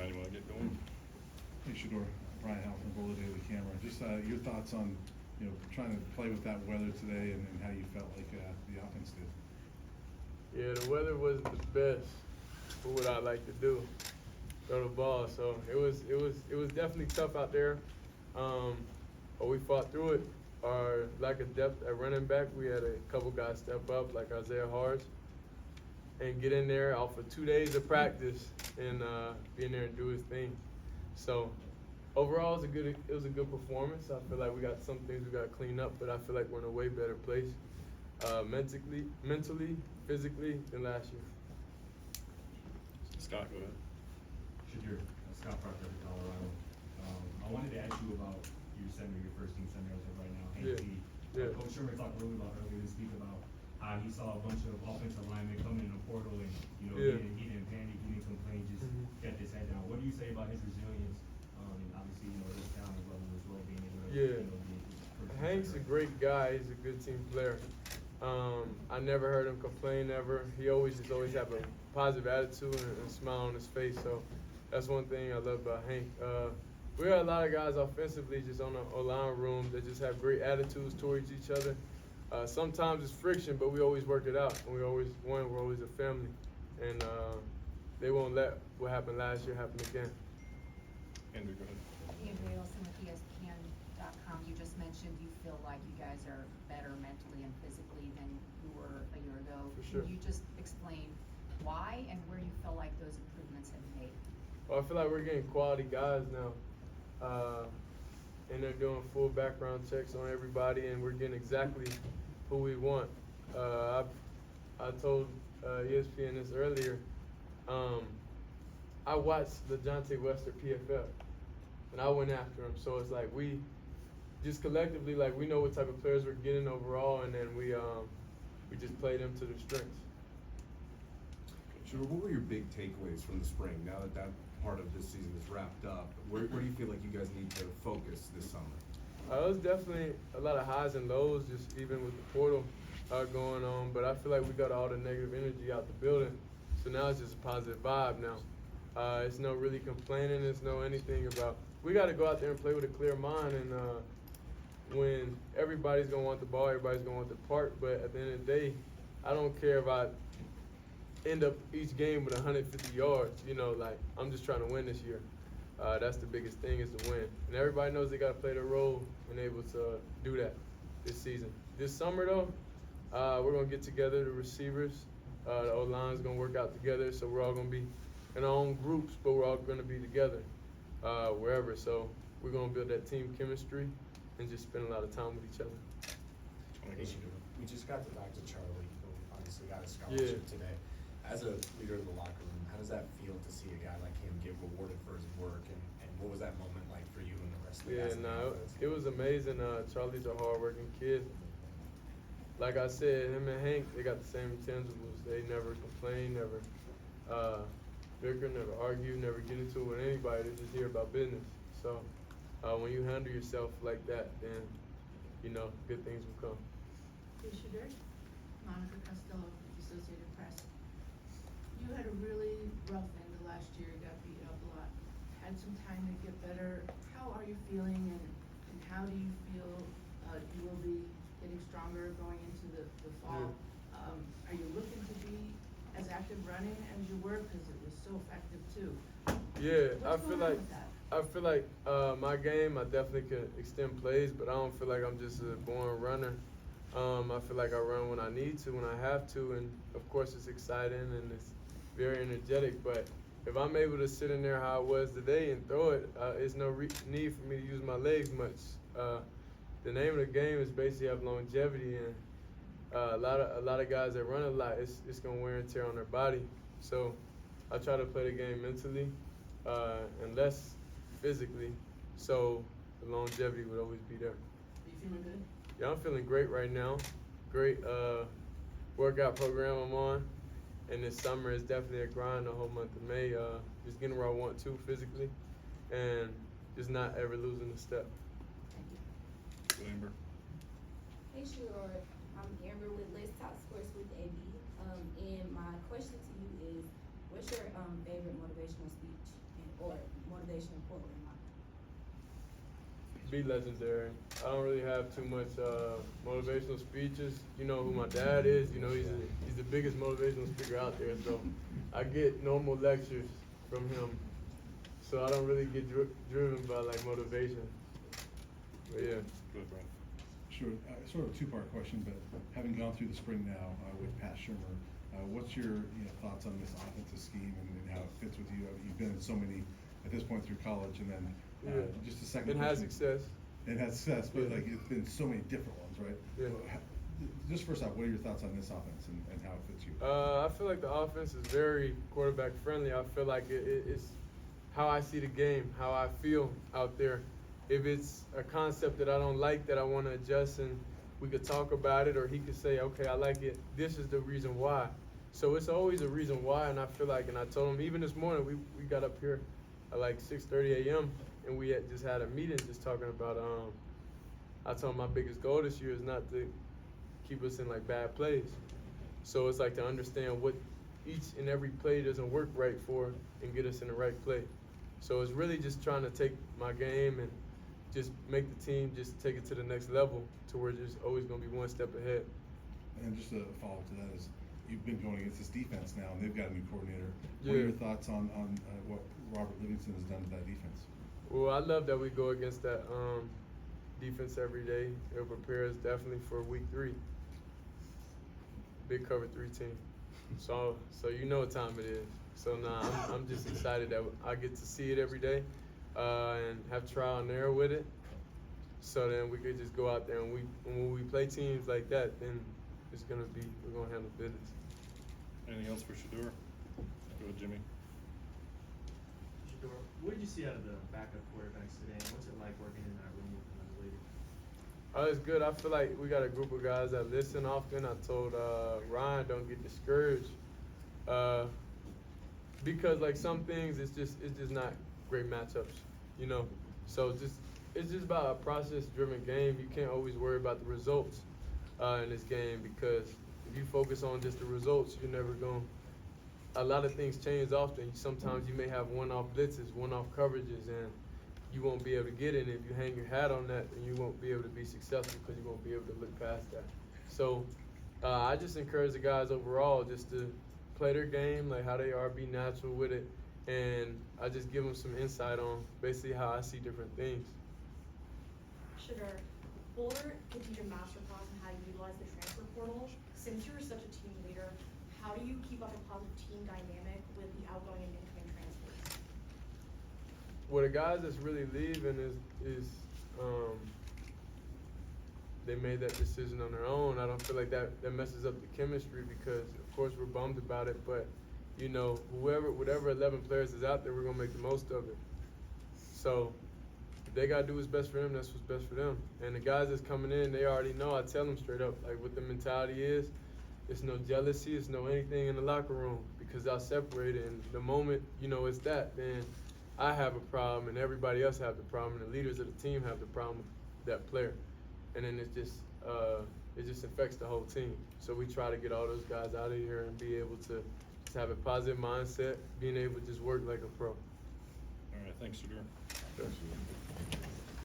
you want to get going? Hey, Shedeur, Brian Howe from Boulder Daily Camera. Just your thoughts on, trying to play with that weather today and how you felt like the offense did. Yeah, the weather wasn't the best for what I like to do, throw the ball. So it was definitely tough out there. But we fought through it. Our lack of depth at running back, we had a couple guys step up, like Isaiah Hards, and get in there off of 2 days of practice and be in there and do his thing. So overall, it was a good performance. I feel like we got some things we got to clean up, but I feel like we're in a way better place mentally, physically than last year. Scott, go ahead. Shedeur, Scott Parker of Colorado. I wanted to ask you about your center, your first team center as of right now, Hank T. Yeah. Coach Sherman talked a little bit about earlier this week about how he saw a bunch of offensive linemen coming in the portal and he didn't panic, he didn't complain, just kept his head down. What do you say about his resilience? And obviously, his talent level as well, being able to be Hank's a great guy. He's a good team player. I never heard him complain ever. He always have a positive attitude and a smile on his face. So that's one thing I love about Hank. We got a lot of guys offensively just on the O-line room that just have great attitudes towards each other. Sometimes it's friction, but we always work it out. And we always win. We're always a family. And they won't let what happened last year happen again. Andrew, go ahead. Andrew Olson with ESPN.com. You just mentioned you feel like you guys are better mentally and physically than you were a year ago. For sure. Can you just explain why and where you feel like those improvements have been made? Well, I feel like we're getting quality guys now. And they're doing full background checks on everybody, and we're getting exactly who we want. I told ESPN this earlier. I watched the Jonte Wester PFF, and I went after him. So it's like we just collectively, like, we know what type of players we're getting overall, and then we just play them to their strengths. Sure. What were your big takeaways from the spring? Now that part of this season is wrapped up, where do you feel like you guys need to focus this summer? It was definitely a lot of highs and lows, just even with the portal going on. But I feel like we got all the negative energy out the building, so now it's just a positive vibe now. It's no really complaining. It's no anything about. We got to go out there and play with a clear mind. And when everybody's gonna want the ball, everybody's gonna want the part. But at the end of the day, I don't care if I end up each game with 150 yards. Like, I'm just trying to win this year. That's the biggest thing, is to win. And everybody knows they got to play their role and able to do that this season. This summer, though, we're going to get together, the receivers. The O-line's going to work out together, so we're all going to be in our own groups, but we're all going to be together wherever. So we're going to build that team chemistry and just spend a lot of time with each other. We just got to talk to Charlie, who obviously got a scholarship today. As a leader of the locker room, how does that feel to see a guy like him get rewarded for his work, and what was that moment like for you and the rest of the guys? It was amazing. Charlie's a hard-working kid. Like I said, him and Hank, they got the same intangibles. They never complain, never bicker, never argue, never get into it with anybody. They just hear about business. So when you handle yourself like that, then good things will come. Hey, Shedeur. Monica Costello, Associated Press. You had a really rough end of last year, got beat up a lot, had some time to get better. How are you feeling, and how do you feel you will be getting stronger going into the fall? Are you looking to be as active running as you were, because it was so effective too? Yeah, What's going on with that? I feel like my game, I definitely could extend plays, but I don't feel like I'm just a born runner. I feel like I run when I need to, when I have to, and of course it's exciting and it's very energetic. But if I'm able to sit in there how I was today and throw it, it's no need for me to use my legs much. The name of the game is basically have longevity, and a lot of guys that run a lot, it's gonna wear and tear on their body. So I try to play the game mentally and less physically, so the longevity would always be there. Are you feeling good? Yeah, I'm feeling great right now. Great workout program I'm on. And this summer is definitely a grind the whole month of May. Just getting where I want to physically and just not ever losing a step. Amber. Hey, Shedeur. I'm Amber with Let's Talk Sports with AB. And my question to you is, what's your favorite motivational speech or motivation in Portland in mind? Be legendary. I don't really have too much motivational speeches. You know who my dad is. You know he's the biggest motivational speaker out there. So I get normal lectures from him. So I don't really get driven by like motivation. But yeah. Good, Brian. Sure, sort of a two-part question, but having gone through the spring now with Pat Shimmer, what's your thoughts on this offensive scheme and how it fits with you? You've been in so many at this point through college, and then just a second It question. has success. It has success, but Yeah. like it's been so many different ones, right? Yeah. Just first off, what are your thoughts on this offense and how it fits you? I feel like the offense is very quarterback friendly. I feel like it's how I see the game, how I feel out there. If it's a concept that I don't like, that I want to adjust, and we could talk about it, or he could say, okay, I like it. This is the reason why. So it's always a reason why, and I feel like, and I told him, even this morning, we got up here at like 6:30 a.m., and we had just had a meeting just talking about, I told him my biggest goal this year is not to keep us in like bad plays. So it's like to understand what each and every play doesn't work right for and get us in the right play. So it's really just trying to take my game and just make the team just take it to the next level to where there's always going to be one step ahead. And just a follow-up to that is, you've been going against this defense now, and they've got a new coordinator. What are Yeah. your thoughts on what Robert Livingston has done to that defense? Well, I love that we go against that defense every day. It'll prepare us definitely for week 3. Big cover 3 team. So you know what time it is. So I'm just excited that I get to see it every day and have trial and error with it. So then we could just go out there and when we play teams like that, then we're gonna handle business. Anything else for Shedeur? Go with Jimmy. Shedeur, what did you see out of the backup quarterbacks today, and what's it like working in that room with them as a leader? Oh, it's good. I feel like we got a group of guys that listen often. I told Ryan, don't get discouraged, because like some things, it's just not great matchups, you know. So it's just about a process-driven game. You can't always worry about the results in this game, because if you focus on just the results, you're never going. A lot of things change often. Sometimes you may have one-off blitzes, one-off coverages, and you won't be able to get it. And if you hang your hat on that, then you won't be able to be successful because you won't be able to look past that. So I just encourage the guys overall just to play their game like how they are, be natural with it, and I just give them some insight on basically how I see different things. Shedeur, Boulder could teach a masterclass on how to utilize the transfer portal. Since you're such a team leader, how do you keep up a positive team dynamic with the outgoing and incoming transfers? Well, the guys that's really leaving is they made that decision on their own. I don't feel like that messes up the chemistry, because of course we're bummed about it, but you know, whatever 11 players is out there, we're gonna make the most of it. So if they gotta do what's best for them, that's what's best for them. And the guys that's coming in, they already know. I tell them straight up, like what the mentality is. It's no jealousy, it's no anything in the locker room, because I'll separate it. And the moment, you know, it's that, then I have a problem and everybody else have the problem, and the leaders of the team have the problem with that player. And then it just affects the whole team. So we try to get all those guys out of here and be able to just have a positive mindset, being able to just work like a pro. All right, thanks, Shedeur. Sure.